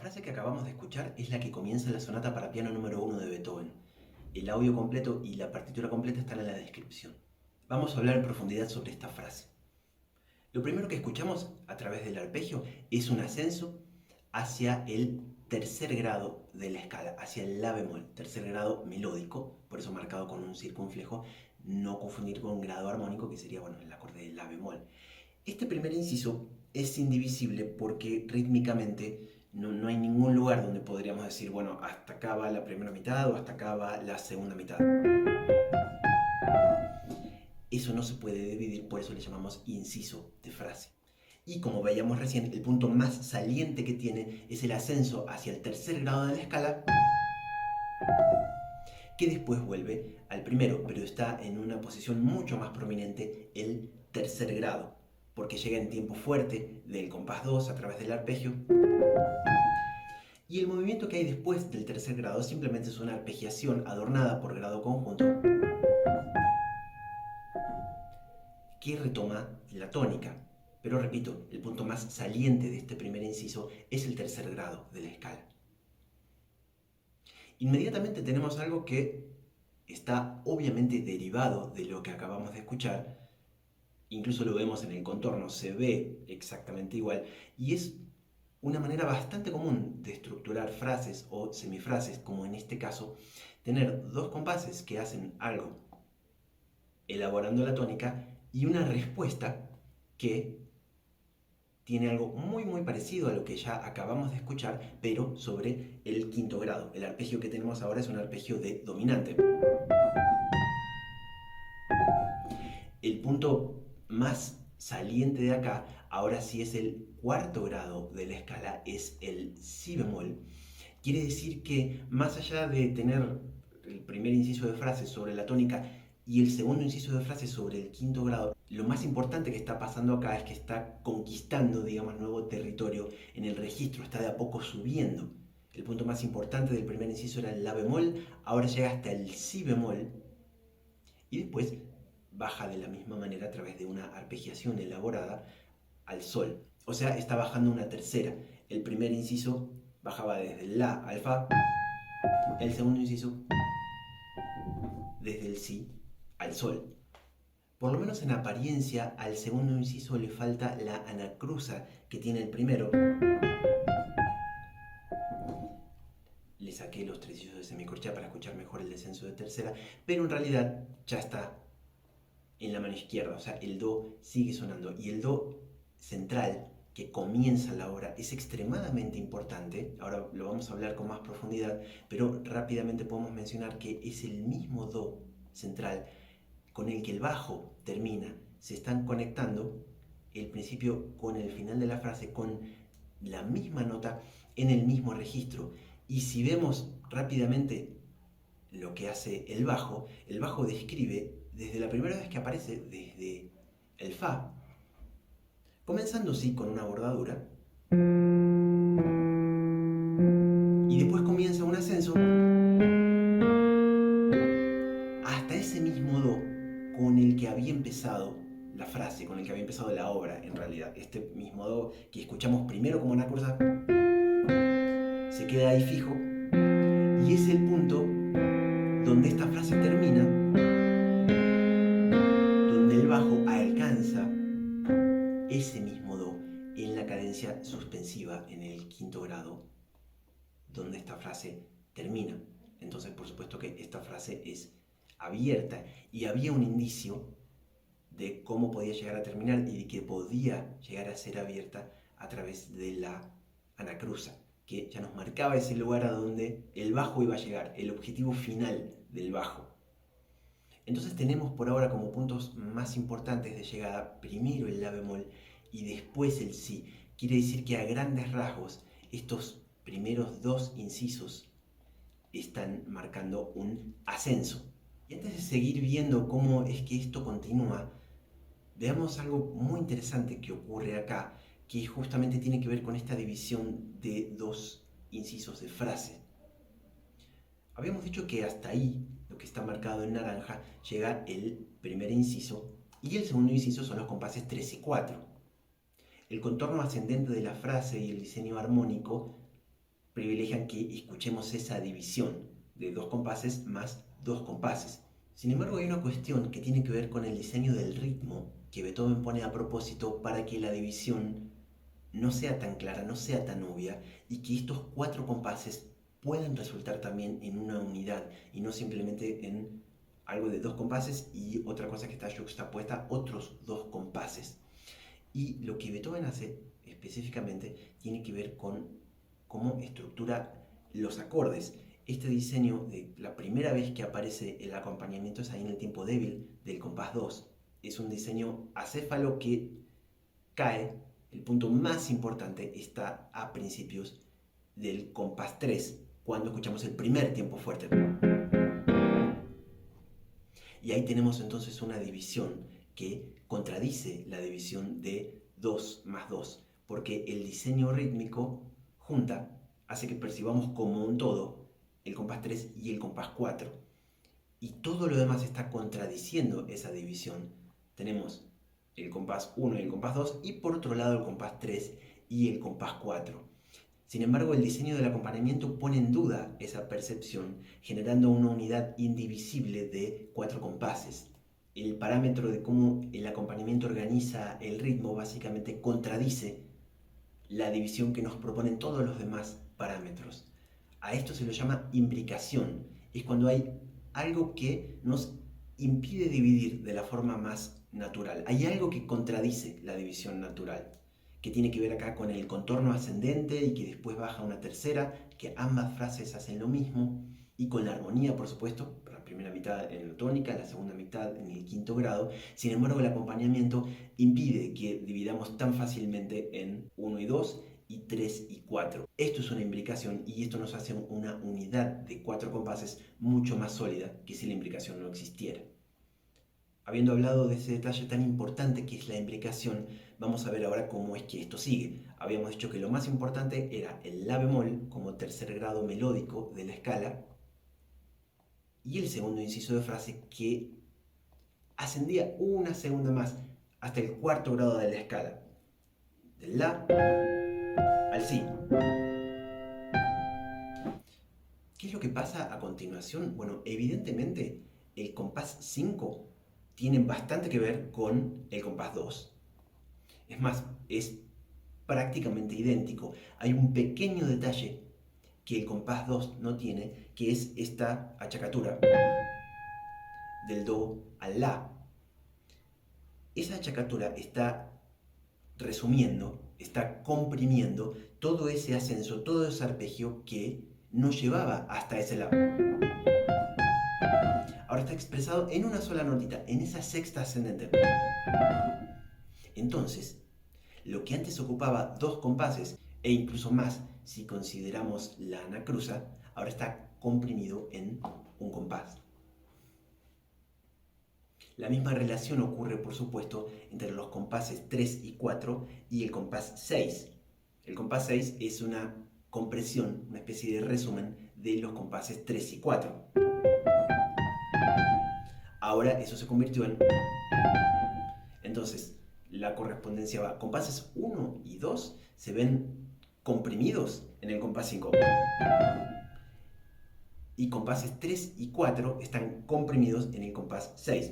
frase que acabamos de escuchar es la que comienza la sonata para piano número 1 de Beethoven. El audio completo y la partitura completa están en la descripción. Vamos a hablar en profundidad sobre esta frase. Lo primero que escuchamos a través del arpegio es un ascenso hacia el tercer grado de la escala, hacia el la bemol, tercer grado melódico, por eso marcado con un circunflejo, no confundir con grado armónico que sería el acorde de la bemol. Este primer inciso es indivisible porque rítmicamente no hay ningún lugar donde podríamos decir, hasta acá va la primera mitad o hasta acá va la segunda mitad. Eso no se puede dividir, por eso le llamamos inciso de frase. Y como veíamos recién, el punto más saliente que tiene es el ascenso hacia el tercer grado de la escala, que después vuelve al primero, pero está en una posición mucho más prominente el tercer grado, porque llega en tiempo fuerte del compás 2 a través del arpegio. Y el movimiento que hay después del tercer grado simplemente es una arpegiación adornada por grado conjunto que retoma la tónica. Pero repito, el punto más saliente de este primer inciso es el tercer grado de la escala. Inmediatamente tenemos algo que está obviamente derivado de lo que acabamos de escuchar. Incluso lo vemos en el contorno, se ve exactamente igual, y es una manera bastante común de estructurar frases o semifrases, como en este caso, tener dos compases que hacen algo elaborando la tónica y una respuesta que tiene algo muy parecido a lo que ya acabamos de escuchar, pero sobre el quinto grado. El arpegio que tenemos ahora es un arpegio de dominante. El punto más saliente de acá, ahora sí es el cuarto grado de la escala, es el si bemol. Quiere decir que más allá de tener el primer inciso de frase sobre la tónica y el segundo inciso de frase sobre el quinto grado, lo más importante que está pasando acá es que está conquistando, nuevo territorio en el registro, está de a poco subiendo. El punto más importante del primer inciso era el la bemol, ahora llega hasta el si bemol y después baja de la misma manera a través de una arpegiación elaborada al sol. O sea, está bajando una tercera. El primer inciso bajaba desde el la al fa, el segundo inciso desde el si al sol. Por lo menos en apariencia, al segundo inciso le falta la anacruza que tiene el primero. Le saqué los tresillos de semicorchea para escuchar mejor el descenso de tercera, pero en realidad ya está en la mano izquierda, o sea, el do sigue sonando y el do central que comienza la obra es extremadamente importante. Ahora lo vamos a hablar con más profundidad, pero rápidamente podemos mencionar que es el mismo do central con el que el bajo termina. Se están conectando el principio con el final de la frase, con la misma nota en el mismo registro. Y si vemos rápidamente lo que hace el bajo describe desde la primera vez que aparece, desde el fa, comenzando sí con una bordadura, y después comienza un ascenso hasta ese mismo do con el que había empezado la frase, con el que había empezado la obra en realidad. Este mismo do que escuchamos primero como anacruza se queda ahí fijo y es el punto donde esta frase termina, donde el bajo alcanza ese mismo do en la cadencia suspensiva en el quinto grado, donde esta frase termina. Entonces, por supuesto que esta frase es abierta y había un indicio de cómo podía llegar a terminar y de que podía llegar a ser abierta a través de la anacruza, que ya nos marcaba ese lugar a donde el bajo iba a llegar, el objetivo final del bajo. Entonces tenemos por ahora como puntos más importantes de llegada primero el la bemol y después el si. Quiere decir que a grandes rasgos estos primeros dos incisos están marcando un ascenso. Y antes de seguir viendo cómo es que esto continúa, veamos algo muy interesante que ocurre acá, que justamente tiene que ver con esta división de dos incisos de frase. Habíamos dicho que hasta ahí, lo que está marcado en naranja, llega el primer inciso y el segundo inciso son los compases 3 y 4. El contorno ascendente de la frase y el diseño armónico privilegian que escuchemos esa división de 2 compases más 2 compases. Sin embargo, hay una cuestión que tiene que ver con el diseño del ritmo que Beethoven pone a propósito para que la división no sea tan clara, no sea tan obvia, y que estos 4 compases puedan resultar también en una unidad y no simplemente en algo de 2 compases y otra cosa que está juxtapuesta, otros 2 compases. Y lo que Beethoven hace específicamente tiene que ver con cómo estructura los acordes. Este diseño, de la primera vez que aparece el acompañamiento es ahí en el tiempo débil del compás 2. Es un diseño acéfalo que cae. El punto más importante está a principios del compás 3, cuando escuchamos el primer tiempo fuerte. Y ahí tenemos entonces una división que contradice la división de 2 más 2, porque el diseño rítmico junta, hace que percibamos como un todo el compás 3 y el compás 4. Y todo lo demás está contradiciendo esa división. Tenemos el compás 1 y el compás 2, y por otro lado el compás 3 y el compás 4. Sin embargo, el diseño del acompañamiento pone en duda esa percepción, generando una unidad indivisible de 4 compases. El parámetro de cómo el acompañamiento organiza el ritmo básicamente contradice la división que nos proponen todos los demás parámetros. A esto se lo llama imbricación. Es cuando hay algo que nos impide dividir de la forma más natural. Hay algo que contradice la división natural, que tiene que ver acá con el contorno ascendente y que después baja una tercera, que ambas frases hacen lo mismo, y con la armonía, por supuesto, la primera mitad en la tónica, la segunda mitad en el quinto grado. Sin embargo, el acompañamiento impide que dividamos tan fácilmente en 1 y 2 y 3 y 4. Esto es una imbricación y esto nos hace una unidad de 4 compases mucho más sólida que si la imbricación no existiera. Habiendo hablado de ese detalle tan importante que es la imbricación, vamos a ver ahora cómo es que esto sigue. Habíamos dicho que lo más importante era el la bemol como tercer grado melódico de la escala y el segundo inciso de frase que ascendía una segunda más hasta el cuarto grado de la escala, del la al si. ¿Qué es lo que pasa a continuación? Bueno, evidentemente el compás 5 tiene bastante que ver con el compás 2. Es más, es prácticamente idéntico. Hay un pequeño detalle que el compás 2 no tiene, que es esta achacatura del do al la. Esa achacatura está resumiendo, está comprimiendo todo ese ascenso, todo ese arpegio que nos llevaba hasta ese la. Ahora está expresado en una sola notita, en esa sexta ascendente. Entonces, lo que antes ocupaba 2 compases, e incluso más si consideramos la anacruza, ahora está comprimido en un compás. La misma relación ocurre, por supuesto, entre los compases 3 y 4 y el compás 6. El compás 6 es una compresión, una especie de resumen de los compases 3 y 4. Ahora eso se convirtió en... Entonces, la correspondencia va. Compases 1 y 2 se ven comprimidos en el compás 5. Y compases 3 y 4 están comprimidos en el compás 6.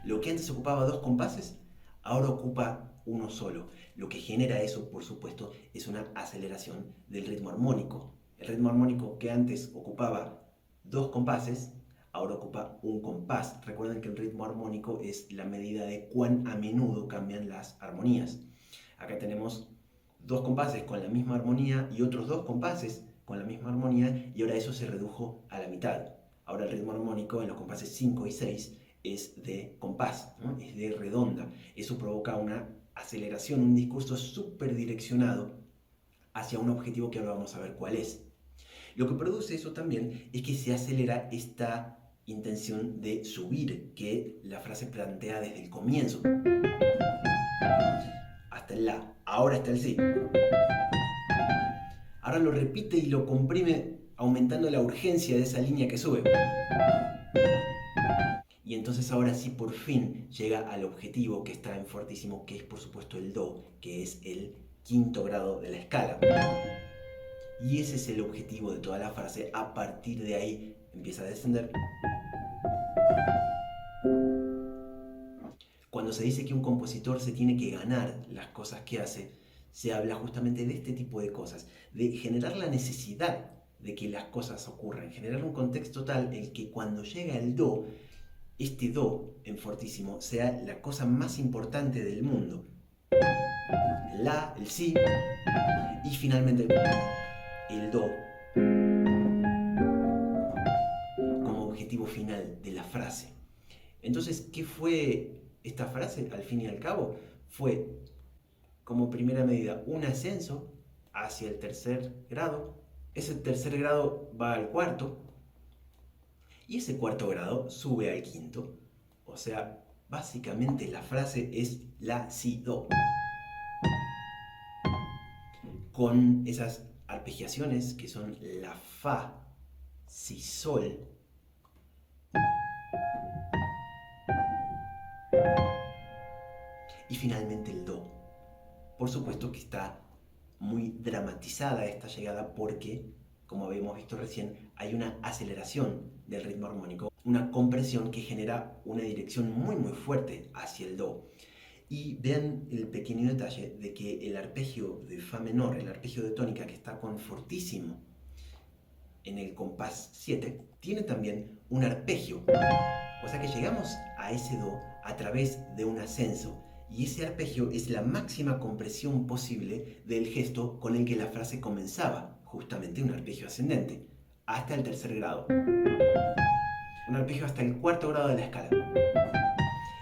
Lo que antes ocupaba 2 compases, ahora ocupa uno solo. Lo que genera eso, por supuesto, es una aceleración del ritmo armónico. El ritmo armónico que antes ocupaba 2 compases, ahora ocupa un compás. Recuerden que el ritmo armónico es la medida de cuán a menudo cambian las armonías. Acá tenemos 2 compases con la misma armonía y otros 2 compases con la misma armonía, y ahora eso se redujo a la mitad. Ahora el ritmo armónico en los compases 5 y 6 es de compás, ¿no? Es de redonda. Eso provoca una aceleración, un discurso súper direccionado hacia un objetivo que ahora vamos a ver cuál es. Lo que produce eso también es que se acelera esta intención de subir que la frase plantea desde el comienzo. Hasta el la, ahora está el si. Ahora lo repite y lo comprime aumentando la urgencia de esa línea que sube. Y entonces ahora sí por fin llega al objetivo que está en fortísimo, que es por supuesto el do, que es el quinto grado de la escala. Y ese es el objetivo de toda la frase. A partir de ahí empieza a descender. Cuando se dice que un compositor se tiene que ganar las cosas que hace, se habla justamente de este tipo de cosas, de generar la necesidad de que las cosas ocurran, generar un contexto tal el que cuando llega el do, este do en fortísimo sea la cosa más importante del mundo. El la, el si y finalmente el do como objetivo final de la frase. Entonces, ¿qué fue esta frase al fin y al cabo? Fue como primera medida un ascenso hacia el tercer grado. Ese tercer grado va al cuarto y ese cuarto grado sube al quinto. O sea, básicamente la frase es la, si, do. Con esas arpegiaciones que son la, fa, si, sol. Y finalmente el do. Por supuesto que está muy dramatizada esta llegada porque, como habíamos visto recién, hay una aceleración del ritmo armónico, una compresión que genera una dirección muy fuerte hacia el do. Y vean el pequeño detalle de que el arpegio de fa menor, el arpegio de tónica que está con fortísimo en el compás 7, tiene también un arpegio. O sea que llegamos a ese do a través de un ascenso. Y ese arpegio es la máxima compresión posible del gesto con el que la frase comenzaba, justamente un arpegio ascendente, hasta el tercer grado. Un arpegio hasta el cuarto grado de la escala.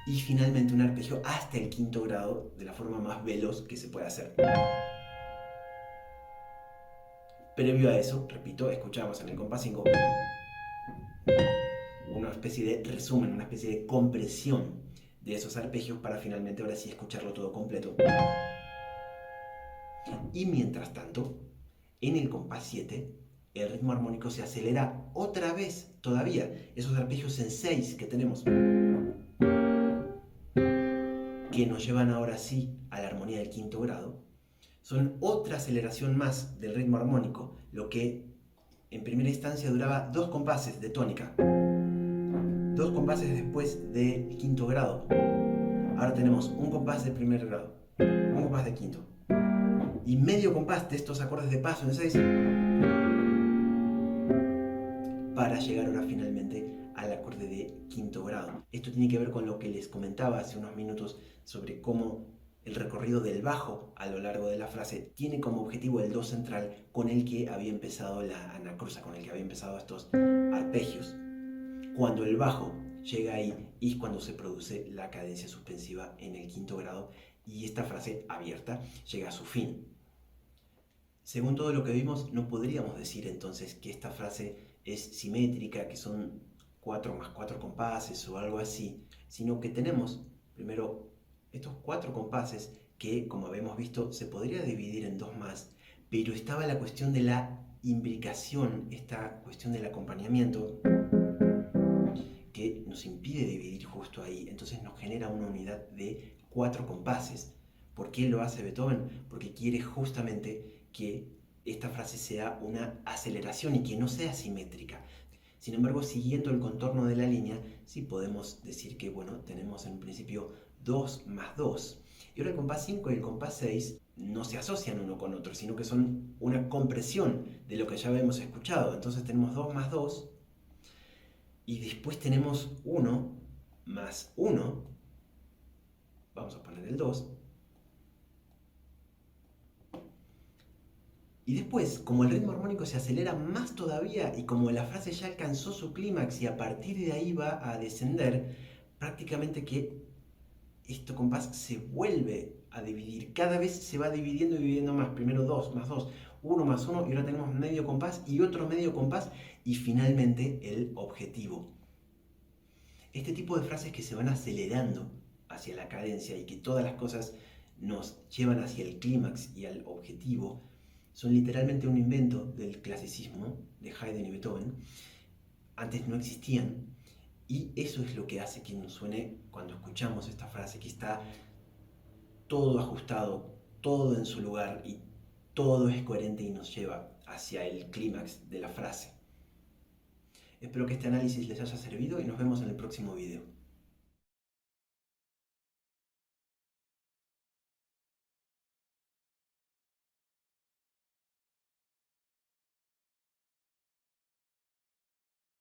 Y finalmente un arpegio hasta el quinto grado de la forma más veloz que se puede hacer. Previo a eso, repito, escuchamos en el compás 5 una especie de resumen, una especie de compresión de esos arpegios para finalmente ahora sí escucharlo todo completo. Y mientras tanto, en el compás 7, el ritmo armónico se acelera otra vez todavía. Esos arpegios en 6 que tenemos, que nos llevan ahora sí a la armonía del quinto grado, son otra aceleración más del ritmo armónico, lo que en primera instancia duraba 2 compases de tónica. 2 compases después del quinto grado. Ahora tenemos un compás de primer grado, un compás de quinto y medio compás de estos acordes de paso en 6 para llegar ahora finalmente al acorde de quinto grado. Esto tiene que ver con lo que les comentaba hace unos minutos sobre cómo el recorrido del bajo a lo largo de la frase tiene como objetivo el do central con el que había empezado la anacruza, con el que había empezado estos arpegios. Cuando el bajo llega ahí es cuando se produce la cadencia suspensiva en el quinto grado y esta frase abierta llega a su fin. Según todo lo que vimos, no podríamos decir entonces que esta frase es simétrica, que son 4 más 4 compases o algo así, sino que tenemos primero estos 4 compases que, como habíamos visto, se podría dividir en 2 más, pero estaba la cuestión de la imbricación, esta cuestión del acompañamiento que nos impide dividir justo ahí, entonces nos genera una unidad de 4 compases. ¿Por qué lo hace Beethoven? Porque quiere justamente que esta frase sea una aceleración y que no sea simétrica. Sin embargo, siguiendo el contorno de la línea, sí podemos decir que, bueno, tenemos en un principio 2 más 2. Y ahora el compás 5 y el compás 6 no se asocian uno con otro, sino que son una compresión de lo que ya habíamos escuchado. Entonces tenemos 2 más 2 y después tenemos 1 más 1. Vamos a poner el 2. Y después, como el ritmo armónico se acelera más todavía y como la frase ya alcanzó su clímax y a partir de ahí va a descender, prácticamente que este compás se vuelve a dividir. Cada vez se va dividiendo y dividiendo más. Primero 2 más 2, 1 más 1 y ahora tenemos medio compás y otro medio compás y finalmente el objetivo. Este tipo de frases que se van acelerando hacia la cadencia y que todas las cosas nos llevan hacia el clímax y al objetivo son literalmente un invento del clasicismo de Haydn y Beethoven. Antes no existían y eso es lo que hace que nos suene cuando escuchamos esta frase, que está todo ajustado, todo en su lugar y todo es coherente y nos lleva hacia el clímax de la frase. Espero que este análisis les haya servido y nos vemos en el próximo video.